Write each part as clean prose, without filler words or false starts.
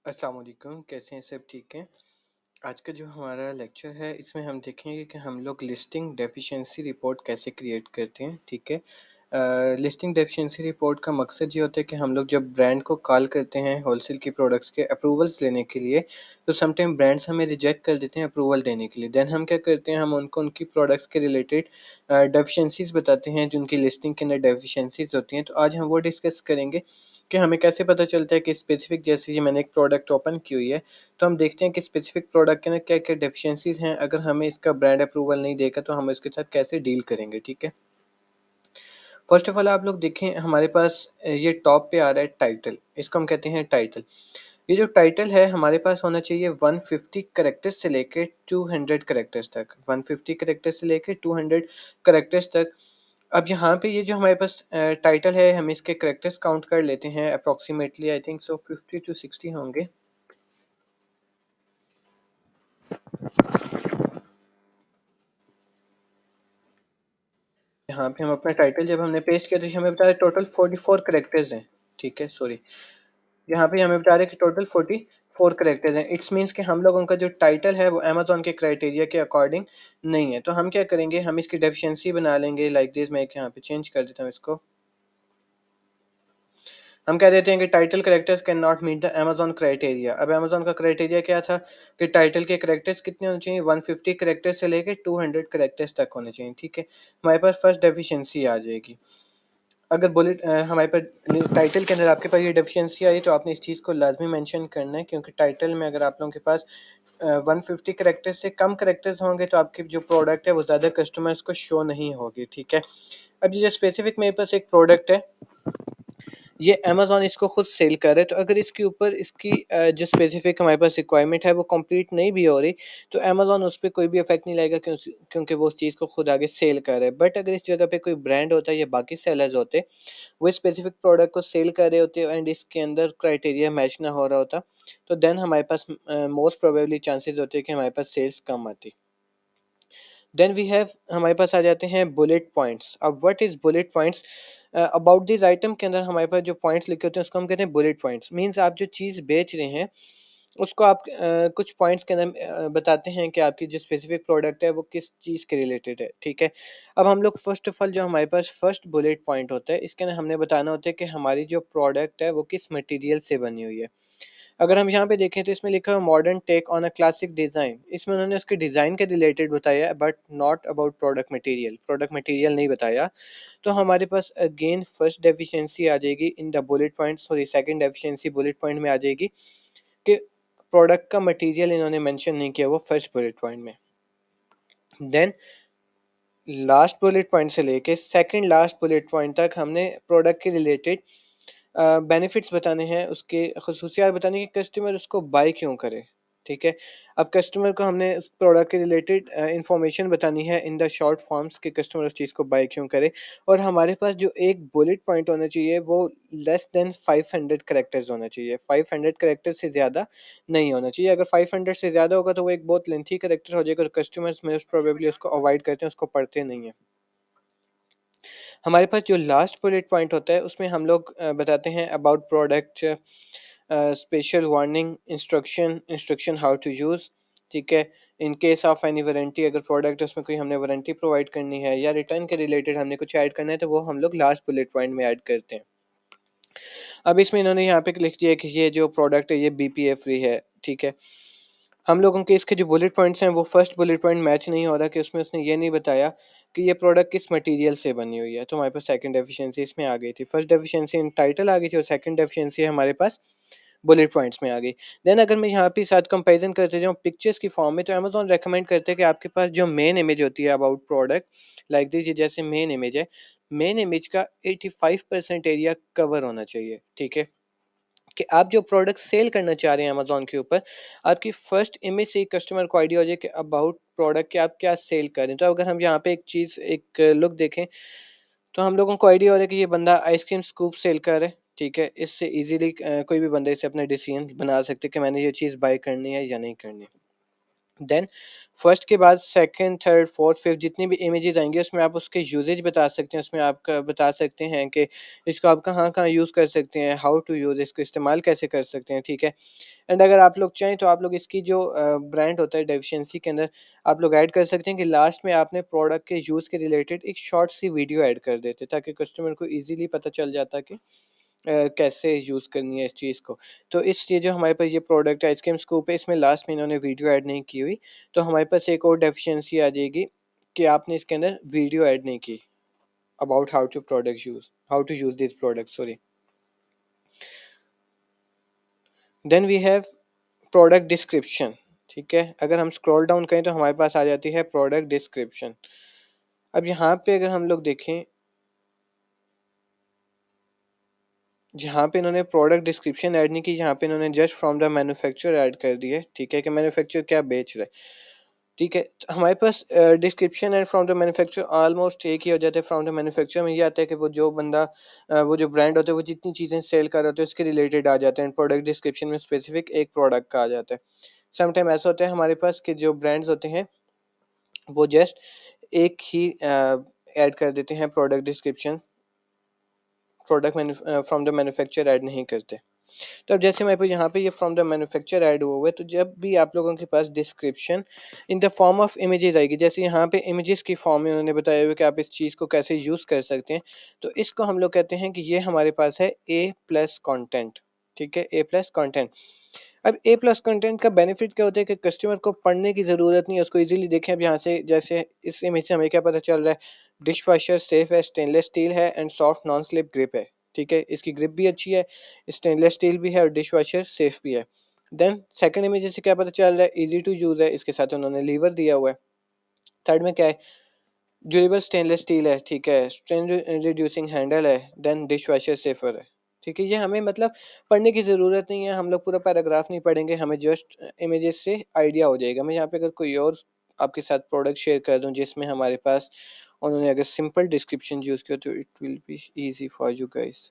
अस्सलाम वालेकुम, कैसे हैं सब ठीक हैं? आज का जो हमारा लेक्चर है इसमें हम देखेंगे कि हम लोग लिस्टिंग डेफिशिएंसी रिपोर्ट कैसे क्रिएट करते हैं, ठीक है? लिस्टिंग डेफिशिएंसी रिपोर्ट का मकसद ये होता है कि हम लोग जब ब्रांड को कॉल करते हैं होलसेल की प्रोडक्ट्स के अप्रूवल्स लेने के लिए, तो समटाइम ब्रांड्स हमें रिजेक्ट कर देते हैं अप्रूवल देने के लिए। देन हम क्या करते हैं, हम उनको उनकी प्रोडक्ट्स के रिलेटेड डेफिशिएंसीज़ बताते हैं जो उनकी लिस्टिंग के अंदर डेफिशिएंसीज़ होती हैं। तो आज हम वो डिस्कस करेंगे कि हमें कैसे पता चलता है कि स्पेसिफिक, जैसे ये मैंने एक प्रोडक्ट ओपन की हुई है, तो हम देखते हैं कि स्पेसिफिक प्रोडक्ट के अंदर क्या-क्या डेफिशिएंसीज़ हैं। अगर हमें इसका ब्रांड अप्रूवल नहीं देगा तो हम इसके साथ कैसे डील करेंगे, ठीक है? फर्स्ट ऑफ ऑल आप लोग देखें, हमारे पास ये टॉप पे आ रहा है टाइटल, इसको हम कहते हैं टाइटल। ये जो टाइटल है हमारे पास होना चाहिए 150 कैरेक्टर्स से लेके 200 कैरेक्टर्स तक, 150 कैरेक्टर्स से लेके 200 कैरेक्टर्स तक। अब यहाँ पे ये जो हमारे पास टाइटल है, हम इसके कैरेक्टर्स काउंट कर लेते हैं, approximately I think so 50 to 60 होंगे। यहाँ पे हम अपना टाइटल जब हमने पेस्ट किया तो हमें बता रहे टोटल 44 कैरेक्टर्स हैं, ठीक है, सॉरी। यहाँ पे हमें बता रहे कि टोटल 44 कैरेक्टर्स हैं। इट्स मीन्स कि हम लोगों का जो टाइटल है वो अमेज़न के क्राइटेरिया के अकॉर्डिंग नहीं है। तो हम क्या करेंगे, हम इसकी डेफिशिएंसी बना लेंगे लाइक दिस। मैं एक यहाँ पे चेंज कर देता हूँ इसको। हम कह देते हैं कि title characters can not meet the Amazon criteria. अब अमेज़न का क्राइटेरिया क्या था कि टाइटल के कैरेक्टर्स कितने होने चाहिए, 150 कैरेक्टर्स से लेके 200 कैरेक्टर्स तक होने चाहिए, ठीक है। हमारे पास फर्स्ट डेफिशिएंसी आ जाएगी। अगर बुलेट हमारे पास टाइटल के अंदर आपके पास ये डेफिशिएंसी आई तो आपने इस चीज़ को लाजमी मेंशन करना है, क्योंकि टाइटल में अगर आप लोगों के पास 150 कैरेक्टर्स से कम कैरेक्टर्स होंगे तो आपकी जो प्रोडक्ट है वो ज़्यादा कस्टमर्स को शो नहीं होगी, ठीक है। अब ये जो स्पेसिफिक मेरे पास एक प्रोडक्ट है, ये अमेज़न इसको खुद सेल कर रहा है, तो अगर इसके ऊपर इसकी जो स्पेसिफिक हमारे पास रिक्वायरमेंट है वो कंप्लीट नहीं भी हो रही, तो अमेज़न उस पे कोई भी इफेक्ट नहीं लाएगा, क्योंकि वो उस चीज़ को खुद आगे सेल कर रहा है। बट अगर इस जगह पे कोई ब्रांड होता है या बाकी सेलर्स होते, वो स्पेसिफिक प्रोडक्ट को सेल कर रहे होते एंड इसके अंदर क्राइटेरिया मैच ना हो रहा होता, तो देन हमारे पास मोस्ट प्रोबेबली चांसेस होते हैं कि हमारे पास सेल्स कम आती। देन वी हैव, हमारे पास आ जाते हैं बुलेट पॉइंट्स। अब what is bullet points? About this item के अंदर हमारे पास जो पॉइंट्स लिखे होते हैं उसको हम कहते हैं बुलेट पॉइंट्स। मींस आप जो चीज़ बेच रहे हैं उसको आप कुछ पॉइंट्स के अंदर बताते हैं कि आपकी जो स्पेसिफिक प्रोडक्ट है वो किस चीज़ के रिलेटेड है, ठीक है। अब हम लोग फर्स्ट ऑफ ऑल जो हमारे पास फर्स्ट बुलेट पॉइंट होता है, इसके अंदर हमने बताना होता है कि हमारी जो प्रोडक्ट है वो किस मटेरियल से बनी हुई है। अगर हम यहाँ पे देखें तो इसमें लिखा है modern take on a classic design. इसमें उन्होंने उसके डिज़ाइन के रिलेटेड बताया है but not about product material नहीं बताया। तो हमारे पास अगेन फर्स्ट डेफिशिएंसी आ जाएगी in the bullet point, sorry second deficiency bullet point में आ जाएगी कि प्रोडक्ट का मटेरियल इन्होंने मेंशन नहीं किया वो फर्स्ट बुलेट पॉइंट में। देन लास्ट बुलेट पॉइंट से लेके सेकंड लास्ट बुलेट पॉइंट तक हमने प्रोडक्ट के रिलेटेड बेनिफिट्स बताने हैं, उसके खसूसियात बताने हैं कि कस्टमर उसको बाय क्यों करे, ठीक है। अब कस्टमर को हमने उस प्रोडक्ट के रिलेटेड इंफॉर्मेशन बतानी है इन द शॉर्ट फॉर्म्स कि कस्टमर उस चीज़ को बाय क्यों करे। और हमारे पास जो एक बुलेट पॉइंट होना चाहिए वो लेस देन 500 कैरेक्टर्स होना चाहिए, 500 कैरेक्टर से ज़्यादा नहीं होना चाहिए। अगर 500 से ज़्यादा होगा तो वो एक बहुत लेंथी कैरेक्टर हो जाएगा और कस्टमर्स मोस्ट प्रोबेबली उसको अवॉइड करते हैं, उसको पढ़ते नहीं हैं। हमारे पास जो लास्ट बुलेट पॉइंट होता है उसमें हम लोग बताते हैं about product, special warning, instruction how to use, ठीक है। In case of any warranty, अगर प्रोडक्ट उसमें कोई हमने वारंटी प्रोवाइड करनी है या रिटर्न के रिलेटेड हमने कुछ ऐड करना है तो वो हम लोग लास्ट बुलेट पॉइंट में ऐड करते हैं। अब इसमें इन्होंने यहाँ पे लिख दिया कि ये जो प्रोडक्ट है ये बीपीए फ्री है, ठीक है। हम लोगों के इसके जो बुलेट पॉइंट्स हैं वो फर्स्ट बुलेट पॉइंट मैच नहीं हो रहा कि उसमें उसने ये नहीं बताया कि ये प्रोडक्ट किस मटेरियल से बनी हुई है, तो हमारे पास सेकंड डेफिशिएंसी इसमें आ गई थी। फर्स्ट डेफिशिएंसी इन टाइटल आ गई थी और सेकंड डेफिशिएंसी हमारे पास बुलेट पॉइंट्स में आ गई। देन अगर मैं यहाँ पे साथ कंपैरिजन करते जाऊँ पिक्चर्स की फॉर्म में, तो अमेज़न रेकमेंड करते हैं कि आपके पास जो मेन इमेज होती है अबाउट प्रोडक्ट लाइक दिस, ये जैसे मेन इमेज है, मेन इमेज का 85% एरिया कवर होना चाहिए, ठीक है। कि आप जो प्रोडक्ट सेल करना चाह रहे हैं अमेज़न के ऊपर, आपकी फर्स्ट इमेज से ही कस्टमर को आइडिया हो जाए कि अबाउट प्रोडक्ट कि आप क्या सेल कर रहे हैं। तो अगर हम यहाँ पे एक चीज़, एक लुक देखें, तो हम लोगों को आइडिया हो रहा है कि ये बंदा आइसक्रीम स्कूप सेल कर रहा है, ठीक है। इससे ईज़िली कोई भी बंदा इससे अपना डिसीजन बना सकते है कि मैंने ये चीज़ बाय करनी है या नहीं करनी। देन फर्स्ट के बाद सेकंड, थर्ड, फोर्थ, फिफ्थ जितनी भी इमेजेस आएँगी उसमें आप उसके यूसेज बता सकते हैं, उसमें आप क बता सकते हैं कि इसको आप कहाँ-कहाँ यूज़ कर सकते हैं, हाउ टू यूज़ इसको इस्तेमाल कैसे कर सकते हैं, ठीक है? एंड अगर आप लोग चाहें तो आप लोग इसकी जो ब्रांड होता है डेफिशिएंसी के अंदर आप लोग ऐड कर सकते हैं कि लास्ट में आपने प्रोडक्ट के यूज़ के रिलेटेड एक शॉर्ट सी वीडियो ऐड कर देते ताकि कस्टमर को ईज़िली पता चल जाता कि कैसे यूज़ करनी है इस चीज़ को। तो इस ये जो हमारे पास ये प्रोडक्ट है आइसक्रीम स्कूप है इसमें लास्ट में इन्होंने वीडियो ऐड नहीं की हुई, तो हमारे पास एक और डेफिशिएंसी आ जाएगी कि आपने इसके अंदर वीडियो ऐड नहीं की about how to use this product sorry. Then we have product description, ठीक है? अगर हम स्क्रॉल डाउन करें तो हमारे पास आ जाती है प्रोडक्ट डिस्क्रिप्शन। अब यहाँ पे अगर हम लोग देखें, जहाँ पे इन्होंने प्रोडक्ट डिस्क्रिप्शन ऐड नहीं की, यहाँ पे इन्होंने just from the manufacturer add कर दी है, ठीक है? कि मैन्युफैक्चरर क्या बेच रहा है, ठीक है? तो हमारे पास description and from the manufacturer almost एक ही हो जाता है। फ्रॉम द मैन्युफैक्चरर में ये आता है कि वो जो बंदा वो जो ब्रांड होता है वो जितनी चीज़ें सेल कर रहा होता है उसके रिलेटेड आ जाते हैं। प्रोडक्ट डिस्क्रिप्शन में स्पेसिफिक एक प्रोडक्ट का आ जाता है। सम टाइम ऐसा होता है हमारे पास कि जो ब्रांड्स होते हैं वो जस्ट एक ही ऐड कर देते हैं product description, from the manufacturer add नहीं करते। तो अब जैसे मेरे को यहाँ पे ये फ्रॉम द मैन्युफैक्चरर ऐड हुआ हुआ है, तो जब भी आप लोगों के पास description in the form of images आएगी, जैसे यहाँ पे इमेजेस की फॉर्म में उन्होंने बताया हुआ कि आप इस चीज़ को कैसे यूज़ कर सकते हैं, तो इसको हम लोग कहते हैं कि ये हमारे पास है ए प्लस कंटेंट, ठीक है? ए प्लस कंटेंट। अब ए प्लस कंटेंट का बेनिफिट क्या होता है कि कस्टमर को पढ़ने की ज़रूरत नहीं है, उसको इजीली देखें। अब यहाँ से जैसे इस इमेज से हमें क्या पता चल रहा है, डिश वॉशर सेफ है, स्टेनलेस स्टील है and soft non slip grip है, ठीक है? इसकी ग्रिप भी अच्छी है, स्टेनलेस स्टील भी है और डिश वॉशर सेफ भी है। देन सेकंड इमेज से क्या पता चल रहा है, ईजी टू यूज़ है, इसके साथ उन्होंने लीवर दिया हुआ है। थर्ड में क्या है, ड्यूरेबल स्टेनलेस स्टील है, ठीक है? स्ट्रेन रिड्यूसिंग हैंडल है, देन डिश वॉशर सेफर है, ठीक है? ये हमें मतलब पढ़ने की ज़रूरत नहीं है, हम लोग पूरा पैराग्राफ नहीं पढ़ेंगे, हमें जस्ट इमेजेस से आइडिया हो जाएगा। मैं यहाँ पे अगर कोई और आपके साथ प्रोडक्ट शेयर कर दूँ जिसमें हमारे पास उन्होंने अगर सिंपल डिस्क्रिप्शन यूज़ किया तो it will be easy for you guys.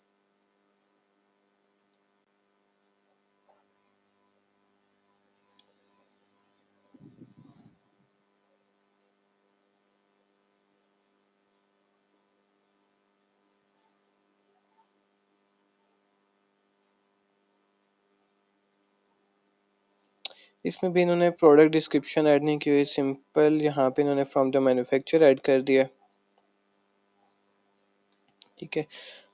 इसमें भी इन्होंने प्रोडक्ट डिस्क्रिप्शन ऐड नहीं की हुई, सिंपल यहाँ पे इन्होंने फ्रॉम द मैन्युफैक्चरर ऐड कर दिया, ठीक है?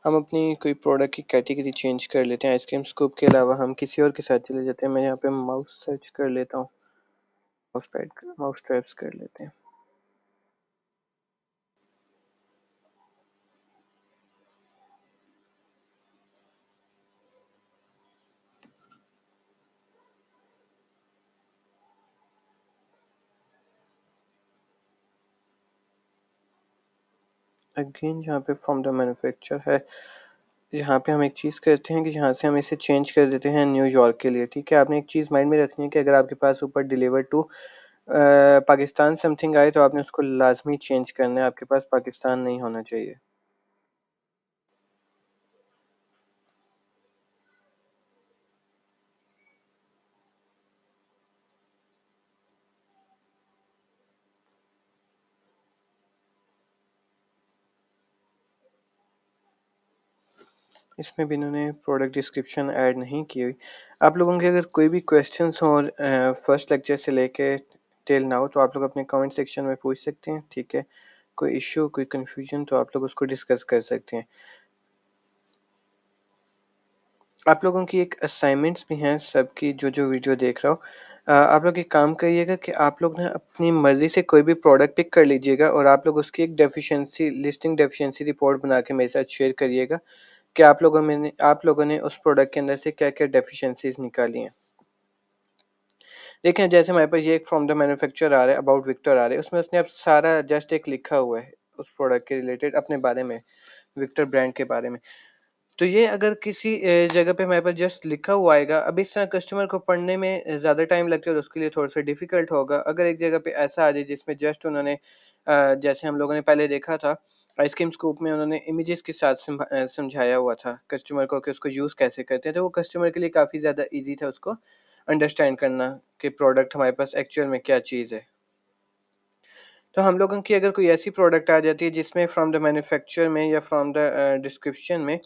हम अपनी कोई प्रोडक्ट की कैटेगरी चेंज कर लेते हैं। आइसक्रीम स्कूप के अलावा हम किसी और के साथ चले जाते हैं। मैं यहाँ पे माउस सर्च कर लेता हूँ, माउस ट्रैप्स कर लेते हैं। अगेन यहाँ पे फ्रॉम द मैन्युफैक्चर है, यहाँ पे हम एक चीज़ करते हैं कि यहाँ से हम इसे चेंज कर देते हैं न्यूयॉर्क के लिए, ठीक है? आपने एक चीज़ माइंड में रखनी है कि अगर आपके पास ऊपर डिलीवर टू पाकिस्तान समथिंग आए तो आपने उसको लाजमी चेंज करना है, आपके पास पाकिस्तान नहीं होना चाहिए। इसमें भी इन्होंने प्रोडक्ट डिस्क्रिप्शन ऐड नहीं की हुई। आप लोगों के अगर कोई भी क्वेश्चंस हों फर्स्ट लेक्चर से लेके टिल नाउ तो आप लोग अपने कमेंट सेक्शन में पूछ सकते हैं, ठीक है? कोई इश्यू, कोई कन्फ्यूजन तो आप लोग उसको डिस्कस कर सकते हैं। आप लोगों की एक असाइनमेंट्स भी हैं सबकी जो वीडियो देख रहा हो। आप लोग एक काम करिएगा कि आप लोग ना अपनी मर्ज़ी से कोई भी प्रोडक्ट पिक कर लीजिएगा और आप लोग उसकी एक डेफिशिएंसी रिपोर्ट बना के मेरे साथ शेयर करिएगा कि आप लोगों ने उस प्रोडक्ट के अंदर से क्या-क्या डेफिशिएंसीज़ निकाली हैं। देखें जैसे हमारे पास ये एक फ्रॉम द मैन्युफैक्चरर आ रहा है, अबाउट विक्टर आ रहा है, उसमें उसने अब सारा जस्ट एक लिखा हुआ है उस प्रोडक्ट के रिलेटेड अपने बारे में, विक्टर ब्रांड के बारे में। तो ये अगर किसी जगह पे हमारे पास जस्ट लिखा हुआ आएगा, अब इस तरह कस्टमर को पढ़ने में ज़्यादा टाइम लगता है और उसके लिए थोड़ा-सा डिफ़िकल्ट होगा। अगर एक जगह पे ऐसा आ जाए जिसमें जस्ट उन्होंने जैसे हम लोगों ने पहले देखा था, आइसक्रीम स्कूप में उन्होंने इमेजेस के साथ समझाया हुआ था कस्टमर को कि उसको यूज़ कैसे करते हैं, तो वो कस्टमर के लिए काफ़ी ज़्यादा ईज़ी था उसको अंडरस्टैंड करना कि प्रोडक्ट हमारे पास एक्चुअल में क्या चीज़ है। तो हम लोगों की अगर कोई ऐसी प्रोडक्ट आ जाती है जिसमें फ्रॉम द मैन्युफैक्चर में या फ्रॉम द डिस्क्रिप्शन में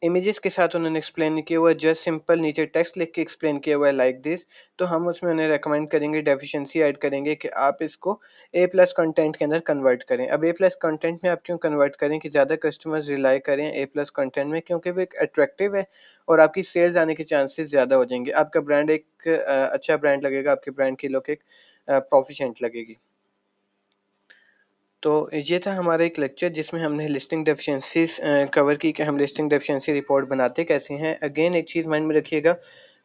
इमेजेस के साथ उन्होंने एक्सप्लेन नहीं किया हुआ, जस्ट सिंपल नीचे टेक्स्ट लिख के एक्सप्लेन किया हुआ है लाइक दिस, तो हम उसमें उन्हें रेकमेंड करेंगे, डेफिशिएंसी ऐड करेंगे कि आप इसको ए प्लस कंटेंट के अंदर कन्वर्ट करें। अब ए प्लस कंटेंट में आप क्यों कन्वर्ट करें कि ज़्यादा कस्टमर्स रिलाई करें ए प्लस कंटेंट में, क्योंकि वो एक अट्रैक्टिव है और आपकी सेल्स आने के चांसेस ज़्यादा हो जाएंगे। आपका ब्रांड एक अच्छा ब्रांड लगेगा, आपके ब्रांड की लुक एक प्रोफिशेंट लगेगी। तो ये था हमारा एक लेक्चर जिसमें हमने लिस्टिंग डेफिशिएंसीज कवर की कि हम लिस्टिंग डेफिशिएंसी रिपोर्ट बनाते कैसे हैं। अगेन एक चीज़ माइंड में रखिएगा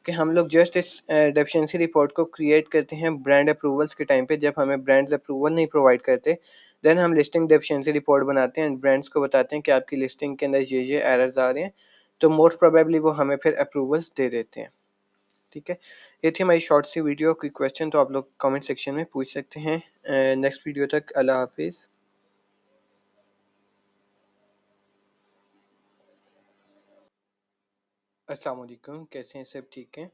कि हम लोग जस्ट इस डेफिशिएंसी रिपोर्ट को क्रिएट करते हैं ब्रांड अप्रूवल्स के टाइम पे, जब हमें ब्रांड्स अप्रूवल नहीं प्रोवाइड करते, देन हम लिस्टिंग डेफिशिएंसी रिपोर्ट बनाते हैं एंड ब्रांड्स को बताते हैं कि आपकी लिस्टिंग के अंदर ये एरर्स आ रहे हैं, तो मोस्ट प्रोबेबली वो हमें फिर अप्रूवल्स दे देते हैं। ठीक है, ये थी हमारी शॉर्ट सी वीडियो। कोई क्वेश्चन तो आप लोग कमेंट सेक्शन में पूछ सकते हैं। नेक्स्ट वीडियो तक अल्लाह हाफिज़। अस्सलाम वालेकुम, कैसे हैं सब? ठीक हैं।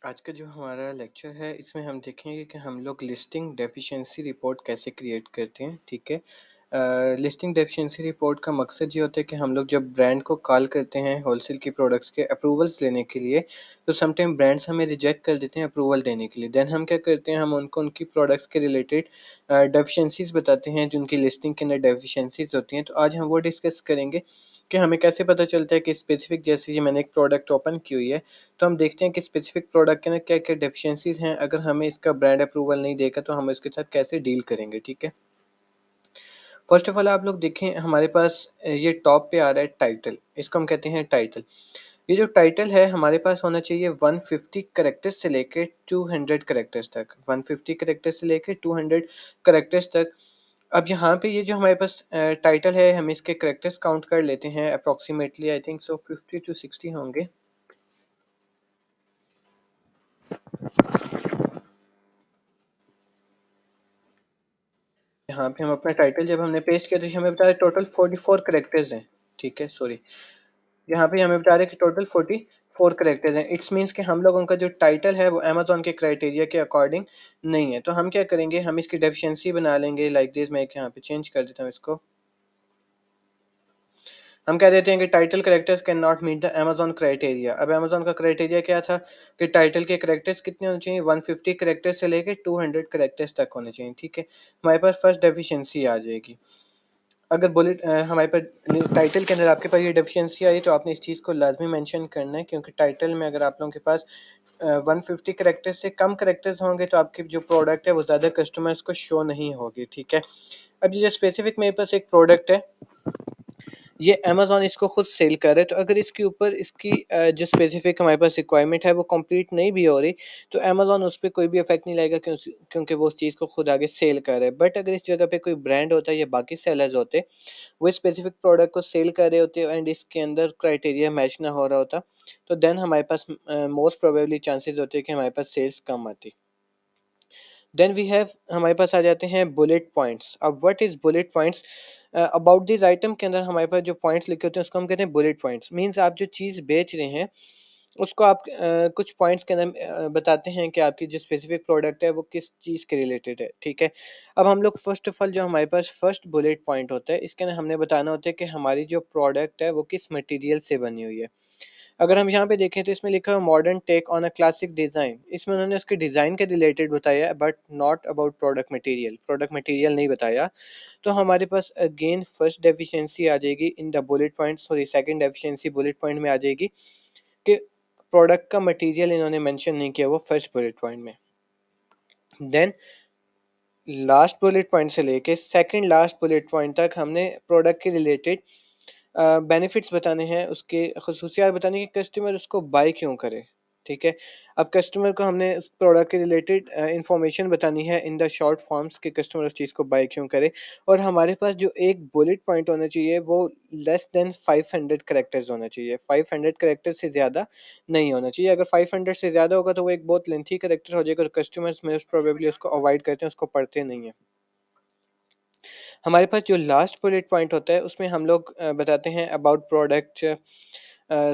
आज का जो हमारा लेक्चर है इसमें हम देखेंगे कि हम लोग लिस्टिंग डेफिशिएंसी रिपोर्ट कैसे क्रिएट करते हैं। ठीक है, लिस्टिंग डेफिशिएंसी रिपोर्ट का मकसद ये होता है कि हम लोग जब ब्रांड को कॉल करते हैं होलसेल की प्रोडक्ट्स के अप्रूवल्स लेने के लिए, तो समटाइम ब्रांड्स हमें रिजेक्ट कर देते हैं अप्रूवल देने के लिए। देन हम क्या करते हैं, हम उनको उनकी प्रोडक्ट्स के रिलेटेड डेफिशिएंसीज बताते हैं जो उनकी लिस्टिंग के अंदर डेफिशिएंसीज होती हैं। तो आज हम वो डिस्कस करेंगे कि हमें कैसे पता चलता है कि स्पेसिफिक, जैसे ये मैंने एक प्रोडक्ट ओपन की हुई है, तो हम देखते हैं कि स्पेसिफिक प्रोडक्ट के अंदर क्या-क्या डेफिशिएंसीज़ हैं। अगर हमें इसका ब्रांड अप्रूवल नहीं देगा तो हम इसके साथ कैसे डील करेंगे, ठीक है? फर्स्ट ऑफ ऑल आप लोग देखें, हमारे पास ये टॉप पे आ रहा है टाइटल, इसको हम कहते हैं टाइटल। ये जो टाइटल है हमारे पास होना चाहिए 150 कैरेक्टर्स से लेके 200 कैरेक्टर्स तक, 150 कैरेक्टर्स से लेके 200 कैरेक्टर्स तक। अब यहाँ पे ये जो हमारे पास टाइटल है, हम इसके कैरेक्टर्स काउंट कर लेते हैं, approximately I think so 50 to 60 होंगे। यहाँ पे हम अपना टाइटल जब हमने पेस्ट किया तो हमें बता रहे टोटल 44 कैरेक्टर्स हैं। ठीक है, सॉरी, यहाँ पे हमें बता रहे कि टोटल 44 कैरेक्टर्स हैं। इट्स मीन्स कि हम लोगों का जो टाइटल है वो अमेजोन के क्राइटेरिया के अकॉर्डिंग नहीं है। तो हम क्या करेंगे, हम इसकी डेफिशिएंसी बना लेंगे लाइक दिस। मैं एक यहाँ पे चेंज कर देता हूँ इसको। हम कह देते हैं कि title characters can not meet the Amazon criteria. अब अमेजोन का क्राइटेरिया क्या था कि टाइटल के कैरेक्टर्स कितने होने चाहिए, 150 कैरेक्टर्स से लेके 200 कैरेक्टर्स तक होने चाहिए। ठीक है, हमारे पास फर्स्ट डेफिशिएंसी आ जाएगी। अगर बुलेट हमारे पास टाइटल के अंदर आपके पास ये डेफिशिएंसी आई तो आपने इस चीज़ को लाजमी मेंशन करना है, क्योंकि टाइटल में अगर आप लोगों के पास 150 कैरेक्टर्स से कम कैरेक्टर्स होंगे तो आपकी जो प्रोडक्ट है वो ज़्यादा कस्टमर्स को शो नहीं होगी। ठीक है, अब ये जो स्पेसिफिक मेरे पास एक प्रोडक्ट है, ये अमेजोन इसको खुद सेल कर रहा है, तो अगर इसके ऊपर इसकी जो स्पेसिफिक हमारे पास रिक्वायरमेंट है वो कंप्लीट नहीं भी हो रही, तो अमेजोन उस पर कोई भी इफेक्ट नहीं लाएगा, क्योंकि वो उस चीज़ को खुद आगे सेल कर रहा है। बट अगर इस जगह पे कोई ब्रांड होता है या बाकी सेलर्स होते, वो स्पेसिफिक प्रोडक्ट को सेल कर रहे होते एंड इसके अंदर क्राइटेरिया मैच ना हो रहा होता, तो देन हमारे पास मोस्ट प्रोबेबली चांसेस होते हैं कि हमारे पास सेल्स कम आती। देन वी हैव, हमारे पास आ जाते हैं बुलेट पॉइंट्स। अब what is bullet points? About this item के अंदर हमारे पास जो पॉइंट्स लिखे होते हैं उसको हम कहते हैं बुलेट पॉइंट्स। मींस आप जो चीज़ बेच रहे हैं उसको आप कुछ पॉइंट्स के अंदर बताते हैं कि आपकी जो स्पेसिफिक प्रोडक्ट है वो किस चीज़ के रिलेटेड है। ठीक है, अब हम लोग फर्स्ट ऑफ ऑल जो हमारे पास फर्स्ट बुलेट पॉइंट होता है, इसके अंदर हमने बताना होता है कि हमारी जो प्रोडक्ट है वो किस मटेरियल से बनी हुई है। अगर हम यहाँ पे देखें तो इसमें लिखा है modern take on a classic design. इसमें उन्होंने उसके डिज़ाइन के रिलेटेड बताया but not about product material, product material नहीं बताया। तो हमारे पास अगेन फर्स्ट डेफिशिएंसी आ जाएगी in the bullet point, sorry second deficiency bullet point में आ जाएगी कि प्रोडक्ट का मटेरियल इन्होंने मेंशन नहीं किया वो फर्स्ट बुलेट पॉइंट में। देन लास्ट बुलेट पॉइंट से लेके सेकंड लास्ट बुलेट पॉइंट तक हमने प्रोडक्ट के रिलेटेड बेनिफिट्स बताने हैं, उसके खसूसियात बताने हैं कि कस्टमर उसको बाय क्यों करे। ठीक है, अब कस्टमर को हमने उस प्रोडक्ट के रिलेटेड इंफॉर्मेशन बतानी है इन द शॉर्ट फॉर्म्स कि कस्टमर उस चीज़ को बाय क्यों करे। और हमारे पास जो एक बुलेट पॉइंट होना चाहिए वो लेस देन 500 कैरेक्टर्स होना चाहिए, 500 कैरेक्टर से ज़्यादा नहीं होना चाहिए। अगर 500 से ज़्यादा होगा तो वो एक बहुत लेंथी कैरेक्टर हो जाएगा और कस्टमर्स मोस्ट प्रोबेबली उसको अवॉइड करते हैं, उसको पढ़ते नहीं हैं। हमारे पास जो लास्ट बुलेट पॉइंट होता है उसमें हम लोग बताते हैं about product,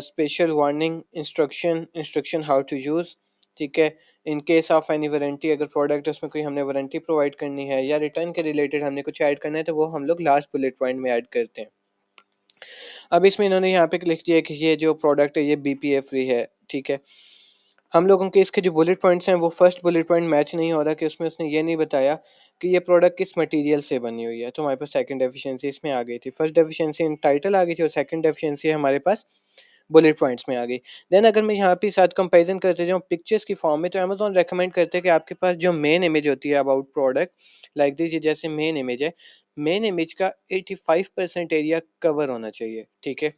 special warning, instruction, instruction how to use. ठीक है। In case of any warranty, अगर प्रोडक्ट है उसमें कोई हमने वारंटी प्रोवाइड करनी है या रिटर्न के रिलेटेड हमने कुछ ऐड करना है तो वो हम लोग लास्ट बुलेट पॉइंट में ऐड करते हैं। अब इसमें इन्होंने यहाँ पे लिख दिया कि ये जो प्रोडक्ट है ये बीपीए फ्री है, ठीक है। हम लोगों के इसके जो बुलेट पॉइंट्स हैं वो फर्स्ट बुलेट पॉइंट मैच नहीं हो रहा कि उसमें उसने ये नहीं बताया कि ये प्रोडक्ट किस मटेरियल से बनी हुई है, तो हमारे पास सेकंड डेफिशिएंसी इसमें आ गई थी। फर्स्ट डेफिशिएंसी इन टाइटल आ गई थी और सेकंड डेफिशिएंसी हमारे पास बुलेट पॉइंट्स में आ गई। देन अगर मैं यहाँ पे साथ कंपैरिजन करते जाऊँ पिक्चर्स की फॉर्म में, तो अमेज़न रेकमेंड करते हैं कि आपके पास जो मेन इमेज होती है अबाउट प्रोडक्ट, लाइक दिस, ये जैसे मेन इमेज है, मेन इमेज का 85% एरिया कवर होना चाहिए, ठीक है।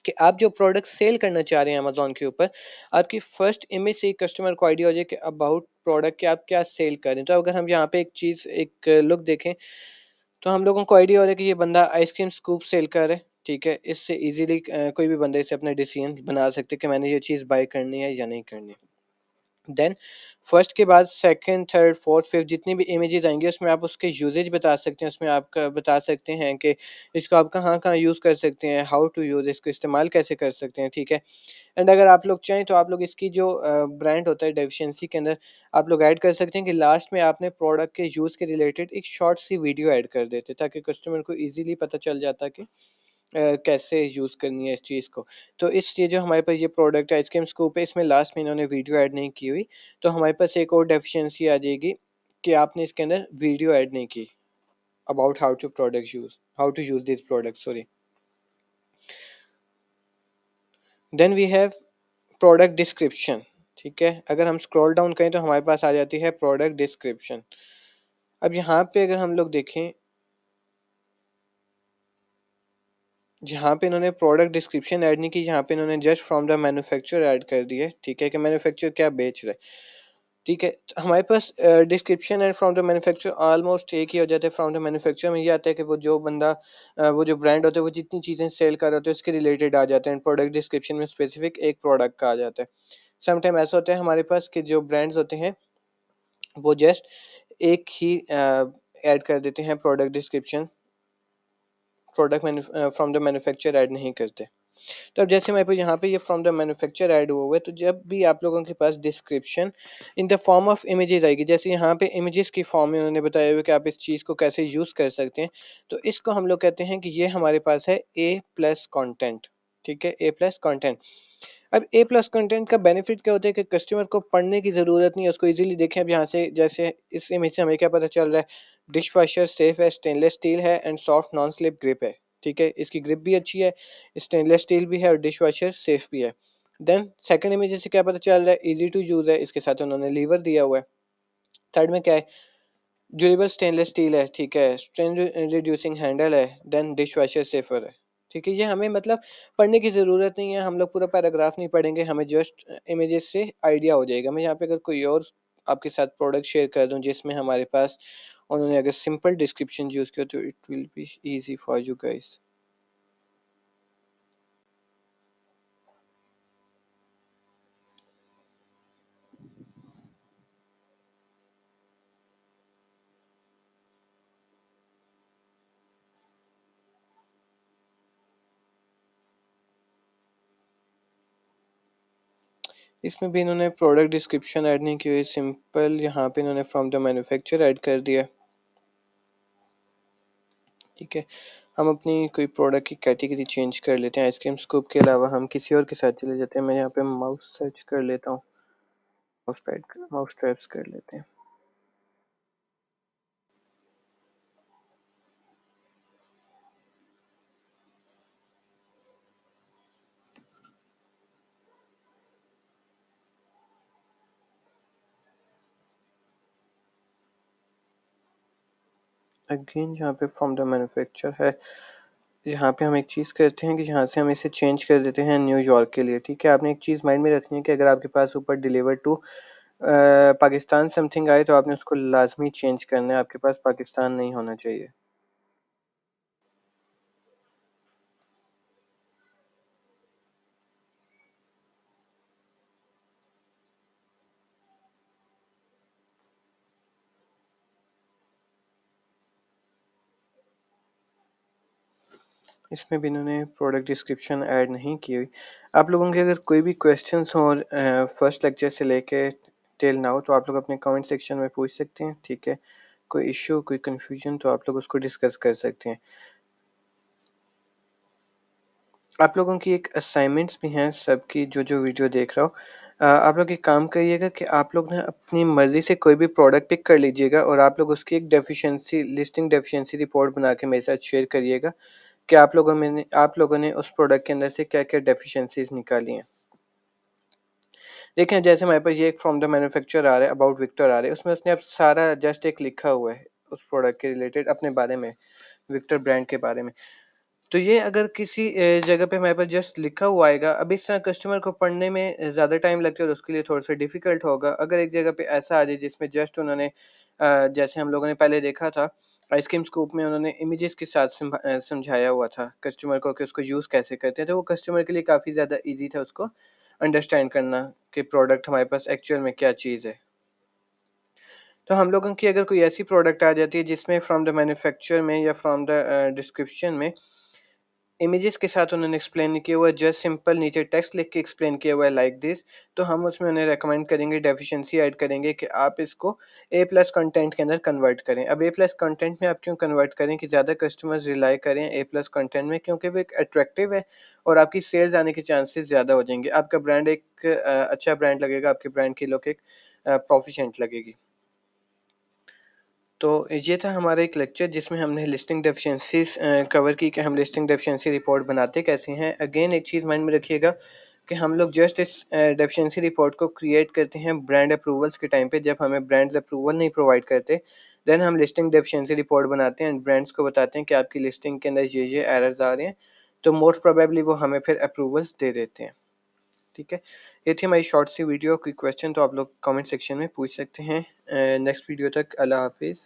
कि आप जो प्रोडक्ट सेल करना चाह रहे हैं अमेज़न के ऊपर, आपकी फर्स्ट इमेज से ही कस्टमर को आइडिया हो जाए कि अबाउट प्रोडक्ट कि आप क्या सेल कर रहे हैं। तो अगर हम यहाँ पे एक चीज़, एक लुक देखें, तो हम लोगों को आइडिया हो रहा है कि ये बंदा आइसक्रीम स्कूप सेल कर रहा है, ठीक है। इससे ईज़िली कोई भी बंदा इससे अपना डिसीजन बना सकते हैं कि मैंने ये चीज़ बाय करनी है या नहीं करनी। देन फर्स्ट के बाद सेकंड, थर्ड, फोर्थ, फिफ्थ जितनी भी इमेजेस आएँगी उसमें आप उसके यूसेज बता सकते हैं, उसमें आपका बता सकते हैं कि इसको आप कहाँ-कहाँ यूज़ कर सकते हैं, हाउ टू यूज़, इसको इस्तेमाल कैसे कर सकते हैं, ठीक है। एंड अगर आप लोग चाहें तो आप लोग इसकी जो ब्रांड होता है डेफिशिएंसी के अंदर आप लोग ऐड कर सकते हैं कि लास्ट में आपने प्रोडक्ट के यूज़ के रिलेटेड एक शॉर्ट सी वीडियो ऐड कर देते ताकि कस्टमर को ईज़िली पता चल जाता कि कैसे यूज़ करनी है इस चीज़ को। तो इसलिए जो हमारे पास ये प्रोडक्ट है आइसक्रीम स्कूप है, इसमें लास्ट में इन्होंने वीडियो ऐड नहीं की हुई, तो हमारे पास एक और डेफिशिएंसी आ जाएगी कि आपने इसके अंदर वीडियो ऐड नहीं की about how to use this product, sorry. Then we have product description, ठीक है। अगर हम स्क्रॉल डाउन करें तो हमारे पास आ जाती है प्रोडक्ट डिस्क्रिप्शन। अब यहाँ पे अगर हम लोग देखें, जहाँ पे इन्होंने प्रोडक्ट डिस्क्रिप्शन ऐड नहीं की, यहाँ पे इन्होंने just from the manufacturer add कर दी है, ठीक है, कि मैन्युफैक्चरर क्या बेच रहा है, ठीक है। तो हमारे पास description and from the manufacturer almost एक ही हो जाता है। फ्रॉम द मैन्युफैक्चरर में ये आता है कि वो जो बंदा वो जो ब्रांड होता है वो जितनी चीज़ें सेल कर रहा होता है उसके रिलेटेड आ जाते हैं। प्रोडक्ट डिस्क्रिप्शन में स्पेसिफिक एक प्रोडक्ट का आ जाता है। समटाइम ऐसा होता है हमारे पास कि जो ब्रांड्स होते हैं वो जस्ट एक ही ऐड कर देते हैं product description, from the manufacturer add नहीं करते। तो अब जैसे मेरे पास यहाँ पे ये फ्रॉम द मैन्युफैक्चरर ऐड हुआ हुआ है, तो जब भी आप लोगों के पास description in the form of images आएगी, जैसे यहाँ पे इमेजेस की फॉर्म में उन्होंने बताया हुआ कि आप इस चीज़ को कैसे यूज़ कर सकते हैं, तो इसको हम लोग कहते हैं कि ये हमारे पास है ए प्लस कॉन्टेंट, ठीक है, ए प्लस कॉन्टेंट। अब ए प्लस कंटेंट का बेनिफिट क्या होता है कि कस्टमर को पढ़ने की ज़रूरत नहीं है, उसको इजीली देखें। अब यहाँ से जैसे इस इमेज से हमें क्या पता चल रहा है, डिश वॉशर सेफ है, स्टेनलेस स्टील है and soft non slip grip है, ठीक है। इसकी ग्रिप भी अच्छी है, स्टेनलेस स्टील भी है और डिश वॉशर सेफ भी है। देन सेकंड इमेज से क्या पता चल रहा है, इजी टू यूज़ है, इसके साथ उन्होंने लीवर दिया हुआ है। थर्ड में क्या है, ड्यूरेबल स्टेनलेस स्टील है, ठीक है, स्ट्रेन रिड्यूसिंग हैंडल है, देन डिश वॉशर सेफर है, ठीक है। ये हमें मतलब पढ़ने की ज़रूरत नहीं है, हम लोग पूरा पैराग्राफ नहीं पढ़ेंगे, हमें जस्ट इमेजेस से आइडिया हो जाएगा। मैं यहाँ पे अगर कोई और आपके साथ प्रोडक्ट शेयर कर दूँ जिसमें हमारे पास उन्होंने अगर सिंपल डिस्क्रिप्शन यूज़ किया तो it will be easy for you guys. इसमें भी इन्होंने प्रोडक्ट डिस्क्रिप्शन ऐड नहीं की हुई, सिंपल यहाँ पे इन्होंने फ्रॉम द मैन्युफैक्चरर ऐड कर दिया, ठीक है। हम अपनी कोई प्रोडक्ट की कैटेगरी चेंज कर लेते हैं, आइसक्रीम स्कूप के अलावा हम किसी और के साथ चले जाते हैं। मैं यहाँ पे माउस सर्च कर लेता हूँ, माउस ट्रैप्स कर लेते हैं। अगेन यहाँ पे फ्रॉम द मैन्युफैक्चर है, यहाँ पे हम एक चीज़ करते हैं कि यहाँ से हम इसे चेंज कर देते हैं न्यूयॉर्क के लिए, ठीक है। आपने एक चीज़ माइंड में रखनी है कि अगर आपके पास ऊपर डिलीवर टू पाकिस्तान समथिंग आए तो आपने उसको लाजमी चेंज करना है, आपके पास पाकिस्तान नहीं होना चाहिए। इसमें भी इन्होंने प्रोडक्ट डिस्क्रिप्शन ऐड नहीं की हुई। आप लोगों के अगर कोई भी क्वेश्चंस हों फर्स्ट लेक्चर से लेके टिल नाउ, तो आप लोग अपने कमेंट सेक्शन में पूछ सकते हैं, ठीक है। कोई इश्यू, कोई कन्फ्यूजन, तो आप लोग उसको डिस्कस कर सकते हैं। आप लोगों की एक असाइनमेंट्स भी हैं सबकी, जो वीडियो देख रहा हो। आप लोग एक काम करिएगा कि आप लोग ना अपनी मर्ज़ी से कोई भी प्रोडक्ट पिक कर लीजिएगा और आप लोग उसकी एक डेफिशिएंसी लिस्टिंग डेफिशिएंसी रिपोर्ट बना के मेरे साथ शेयर करिएगा कि आप लोगों ने उस प्रोडक्ट के अंदर से क्या-क्या डेफिशिएंसीज़ निकाली हैं। देखें, जैसे हमारे पास ये एक फ्रॉम द मैन्युफैक्चरर आ रहा है, अबाउट विक्टर आ रहा है, उसमें उसने अब सारा जस्ट एक लिखा हुआ है उस प्रोडक्ट के रिलेटेड अपने बारे में, विक्टर ब्रांड के बारे में। तो ये अगर किसी जगह पे हमारे पास जस्ट लिखा हुआ आएगा, अब इस तरह कस्टमर को पढ़ने में ज़्यादा टाइम लगता है और उसके लिए थोड़ा-सा डिफ़िकल्ट होगा। अगर एक जगह पे ऐसा आ जाए जिसमें जस्ट उन्होंने जैसे हम लोगों ने पहले देखा था, आइसक्रीम स्कूप में उन्होंने इमेजेस के साथ समझाया हुआ था कस्टमर को कि उसको यूज़ कैसे करते हैं, तो वो कस्टमर के लिए काफ़ी ज़्यादा ईज़ी था उसको अंडरस्टैंड करना कि प्रोडक्ट हमारे पास एक्चुअल में क्या चीज़ है। तो हम लोगों की अगर कोई ऐसी प्रोडक्ट आ जाती है जिसमें फ्रॉम द मैन्युफैक्चरर में या फ्रॉम द डिस्क्रिप्शन में इमेजेस के साथ उन्होंने एक्सप्लेन नहीं किया हुआ है, जस्ट सिंपल नीचे टेक्स्ट लिख के एक्सप्लेन किया हुआ है लाइक दिस, तो हम उसमें उन्हें रेकमेंड करेंगे, डेफिशिएंसी ऐड करेंगे कि आप इसको ए प्लस कंटेंट के अंदर कन्वर्ट करें। अब ए प्लस कंटेंट में आप क्यों कन्वर्ट करें कि ज़्यादा कस्टमर्स रिलाई करें ए प्लस कंटेंट में, क्योंकि वो एक अट्रैक्टिव है और आपकी सेल्स आने के चांसेस ज़्यादा हो जाएंगे। आपका ब्रांड एक अच्छा ब्रांड लगेगा, आपके ब्रांड की लुक एक प्रोफिशिएंट लगेगी। तो ये था हमारा एक लेक्चर जिसमें हमने लिस्टिंग डेफिशिएंसीज़ कवर की कि हम लिस्टिंग डेफिशिएंसी रिपोर्ट बनाते कैसे हैं। अगेन एक चीज़ माइंड में रखिएगा कि हम लोग जस्ट इस डेफिशिएंसी रिपोर्ट को क्रिएट करते हैं ब्रांड अप्रूवल्स के टाइम पे, जब हमें ब्रांड्स अप्रूवल नहीं प्रोवाइड करते, देन हम लिस्टिंग डेफिशिएंसी रिपोर्ट बनाते हैं एंड ब्रांड्स को बताते हैं कि आपकी लिस्टिंग के अंदर ये एरर्स आ रहे हैं, तो मोस्ट प्रोबेबली वो हमें फिर अप्रूवल्स दे देते हैं। ठीक है, ये थी हमारी शॉर्ट सी वीडियो। कोई क्वेश्चन तो आप लोग कमेंट सेक्शन में पूछ सकते हैं। नेक्स्ट वीडियो तक अल्लाह हाफिज़।